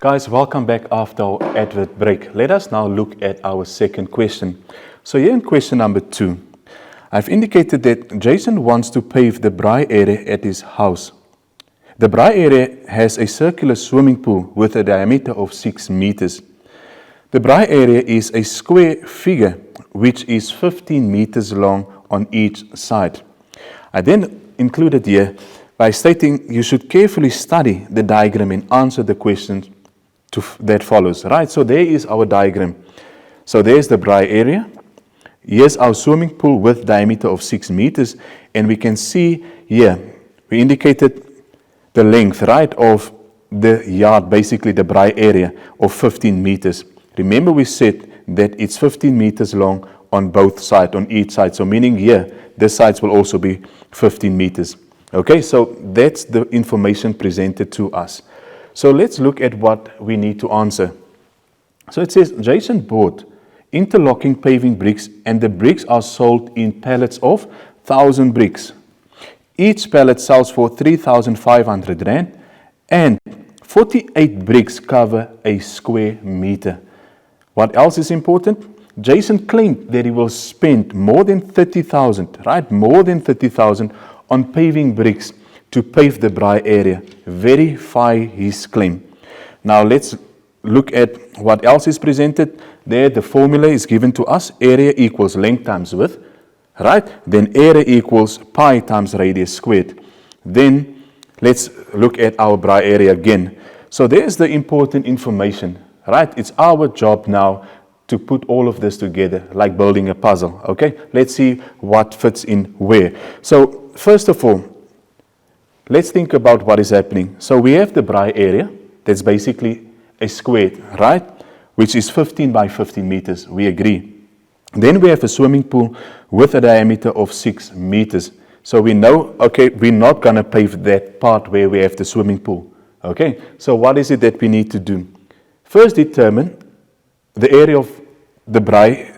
Guys, welcome back after our advert break. Let us now look at our second question. So here in question number 2, I've indicated that Jason wants to pave the braai area at his house. The braai area has a circular swimming pool with a diameter of 6 meters. The braai area is a square figure which is 15 meters long on each side. I then included here by stating you should carefully study the diagram and answer the questions that follows, right? So there is our diagram. So there's the braai area. Here's our swimming pool with diameter of 6 meters. And we can see here, we indicated the length, right, of the yard, basically the braai area of 15 meters. Remember we said that it's 15 meters long on both sides, on each side. So meaning here, the sides will also be 15 meters. Okay, so that's the information presented to us. So let's look at what we need to answer. So it says, Jason bought interlocking paving bricks and the bricks are sold in pallets of 1,000 bricks. Each pallet sells for 3,500 Rand and 48 bricks cover a square meter. What else is important? Jason claimed that he will spend more than 30,000, right? More than 30,000 on paving bricks to pave the braai area. Verify his claim. Now let's look at what else is presented. There the formula is given to us. Area equals length times width, right? Then area equals pi times radius squared. Then let's look at our braai area again. So there's the important information, right? It's our job now to put all of this together like building a puzzle, okay? Let's see what fits in where. So first of all, let's think about what is happening. So we have the braai area, that's basically a square, right? Which is 15 by 15 meters, we agree. Then we have a swimming pool with a diameter of 6 meters. So we know, okay, we're not going to pave that part where we have the swimming pool. Okay, so what is it that we need to do? First determine the area of the braai,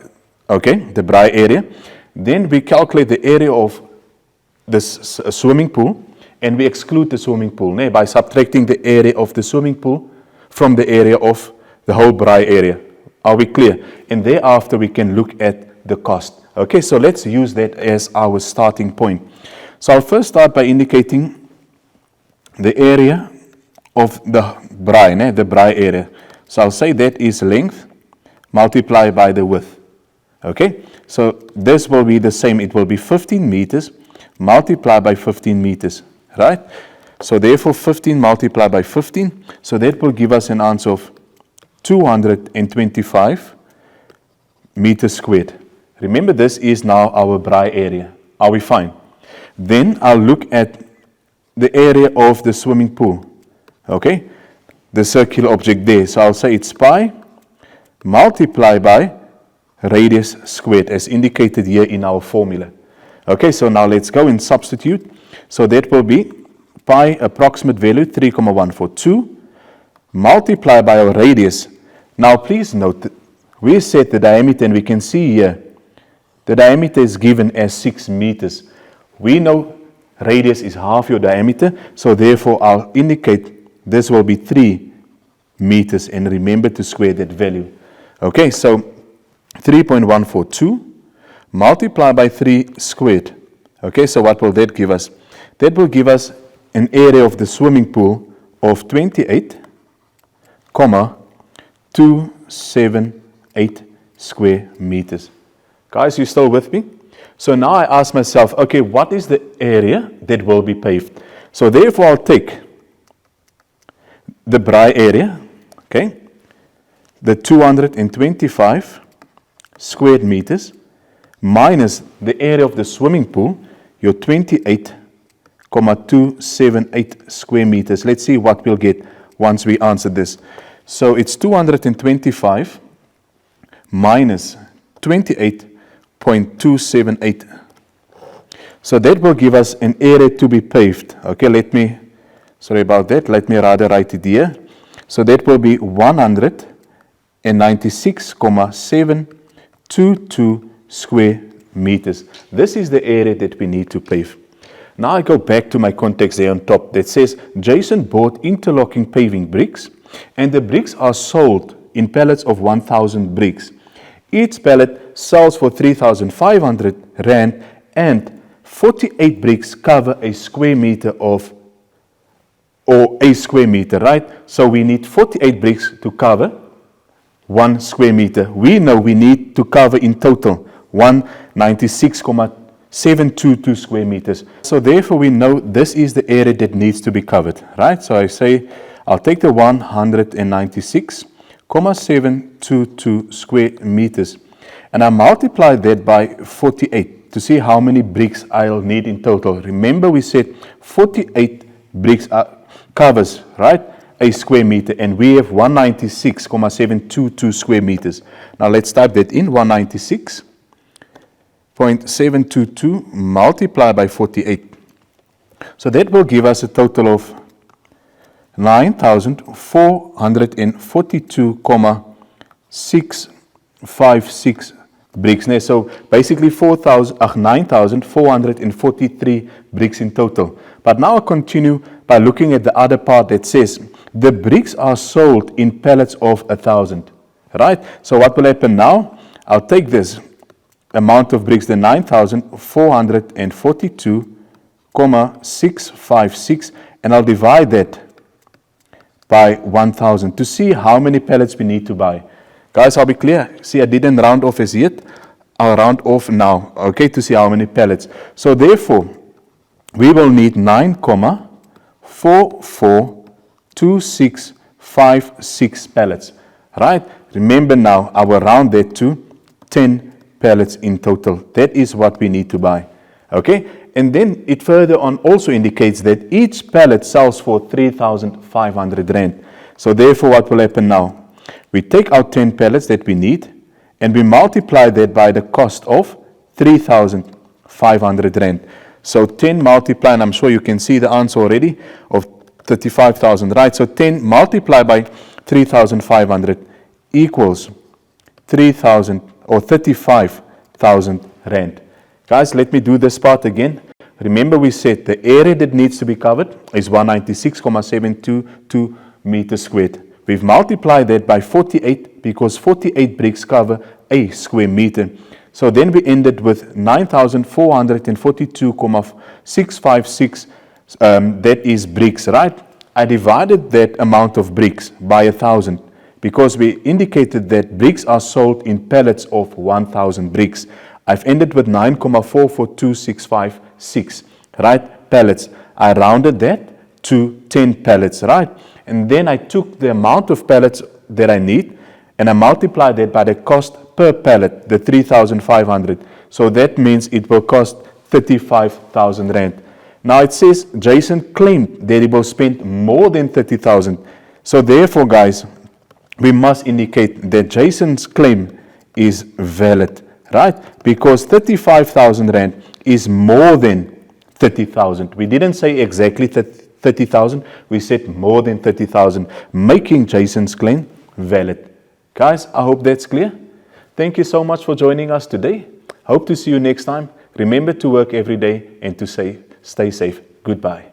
okay, the braai area. Then we calculate the area of this swimming pool. And we exclude the swimming pool by subtracting the area of the swimming pool from the area of the whole braai area. Are we clear? And thereafter we can look at the cost. Okay, so let's use that as our starting point. So I'll first start by indicating the area of the braai, the braai area. So I'll say that is length multiplied by the width. Okay, so this will be the same. It will be 15 meters multiplied by 15 meters. Right? So therefore 15 multiplied by 15. So that will give us an answer of 225 meters squared. Remember this is now our braai area. Are we fine? Then I'll look at the area of the swimming pool. Okay? The circular object there. So I'll say it's pi multiplied by radius squared as indicated here in our formula. Okay, so now let's go and substitute. So that will be pi approximate value 3,142 multiplied by our radius. Now please note that we set the diameter and we can see here the diameter is given as 6 meters. We know radius is half your diameter, so therefore I'll indicate this will be 3 meters and remember to square that value. Okay, so 3.142 multiplied by 3 squared. Okay, so what will that give us? That will give us an area of the swimming pool of 28,278 square meters. Guys, you still with me? So now I ask myself, okay, what is the area that will be paved? So therefore I'll take the braai area, okay, the 225 square meters minus the area of the swimming pool, your 28,278 square meters. Let's see what we'll get once we answer this. So it's 225 minus 28,278. So that will give us an area to be paved. Okay, sorry about that. Let me rather write it here. So that will be 196,722 square meters. This is the area that we need to pave. Now I go back to my context there on top that says Jason bought interlocking paving bricks, and the bricks are sold in pallets of 1,000 bricks. Each pallet sells for 3,500 rand, and 48 bricks cover a square meter right? So we need 48 bricks to cover 1 square meter. We know we need to cover in total 196,722 square meters. So therefore we know this is the area that needs to be covered, right? So I say I'll take the 196,722 square meters, and I multiply that by 48 to see how many bricks I'll need in total. Remember we said 48 bricks covers, right, a square meter, and we have 196,722 square meters. Now let's type that in, 196,722 multiplied by 48. So that will give us a total of 9,442,656 bricks. So basically 9,443 bricks in total. But now I continue by looking at the other part that says the bricks are sold in pallets of 1,000. Right? So what will happen now? I'll take this amount of bricks, the 9,442,656, and I'll divide that by 1,000 to see how many pallets we need to buy. Guys, I'll be clear. See, I didn't round off as yet. I'll round off now, okay, to see how many pallets. So therefore, we will need 9,442656 pallets, right? Remember now, I will round that to 10 pallets in total. That is what we need to buy, okay? And then it further on also indicates that each pallet sells for 3,500 rand. So therefore, what will happen now? We take out 10 pallets that we need, and we multiply that by the cost of 3,500 rand. So 10 multiply, and I'm sure you can see the answer already, of 35,000, right? So 10 multiplied by 3,500 equals 3,000 or 35,000 rand. Guys, let me do this part again. Remember we said the area that needs to be covered is 196,722 meters squared. We've multiplied that by 48 because 48 bricks cover a square meter. So then we ended with 9,442,656, that is bricks, right? I divided that amount of bricks by 1,000 because we indicated that bricks are sold in pallets of 1,000 bricks. I've ended with 9,442,656, right? Pallets. I rounded that to 10 pallets, right? And then I took the amount of pallets that I need and I multiplied that by the cost per pallet, the 3,500. So that means it will cost 35,000 rand. Now it says Jason claimed that he will spend more than 30,000. So therefore, guys, we must indicate that Jason's claim is valid, right? Because 35,000 rand is more than 30,000. We didn't say exactly 30,000. We said more than 30,000, making Jason's claim valid. Guys, I hope that's clear. Thank you so much for joining us today. Hope to see you next time. Remember to work every day and to stay safe. Goodbye.